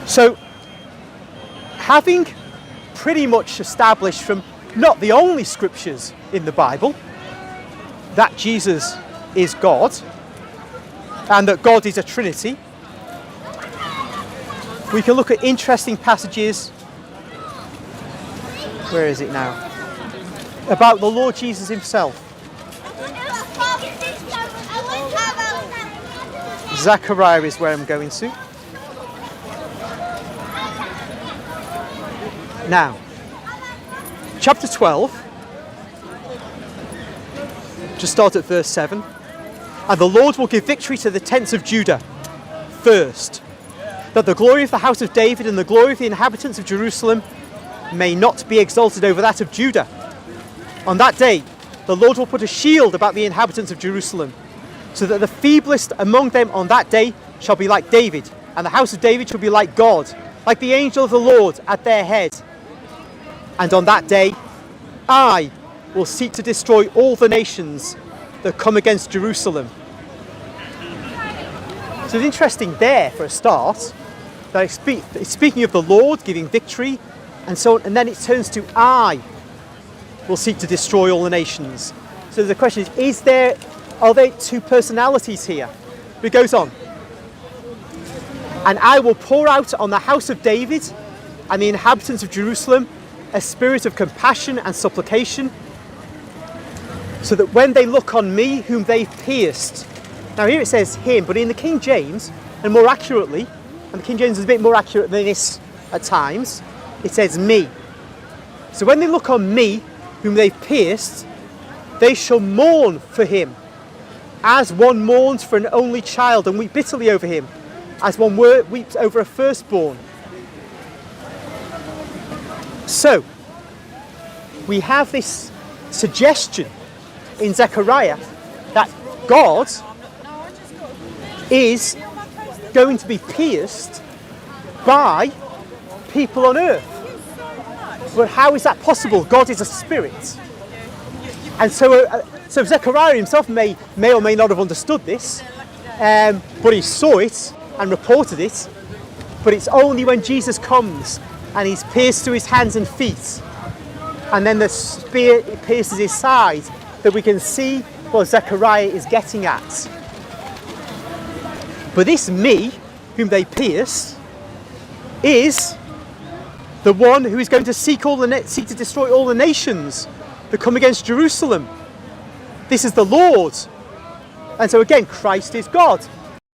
So, having pretty much established from not the only scriptures in the Bible that Jesus is God and that God is a Trinity, we can look at interesting passages. Where is it now? About the Lord Jesus himself. Zechariah is where I'm going to. Now, chapter 12, just start at verse 7. And the Lord will give victory to the tents of Judah first, that the glory of the house of David and the glory of the inhabitants of Jerusalem may not be exalted over that of Judah. On that day, the Lord will put a shield about the inhabitants of Jerusalem, so that the feeblest among them on that day shall be like David, and the house of David shall be like God, like the angel of the Lord at their head. And on that day, I will seek to destroy all the nations that come against Jerusalem. So it's interesting there, for a start, that it's speaking of the Lord giving victory and so on, and then it turns to I will seek to destroy all the nations. So the question is are there two personalities here? It goes on. And I will pour out on the house of David and the inhabitants of Jerusalem a spirit of compassion and supplication, so that when they look on me whom they've pierced. Now here it says him, but in the King James, and more accurately, and the King James is a bit more accurate than this at times, it says me. So when they look on me whom they've pierced, they shall mourn for him, as one mourns for an only child, and weep bitterly over him, as one weeps over a firstborn. So, we have this suggestion in Zechariah that God is going to be pierced by people on earth. But how is that possible? God is a spirit. And so Zechariah himself may or may not have understood this, but he saw it and reported it. But it's only when Jesus comes and he's pierced through his hands and feet, and then the spear pierces his side, that we can see what Zechariah is getting at. But this me, whom they pierced, is the one who is going to seek to destroy all the nations that come against Jerusalem. This is the Lord. And so again, Christ is God.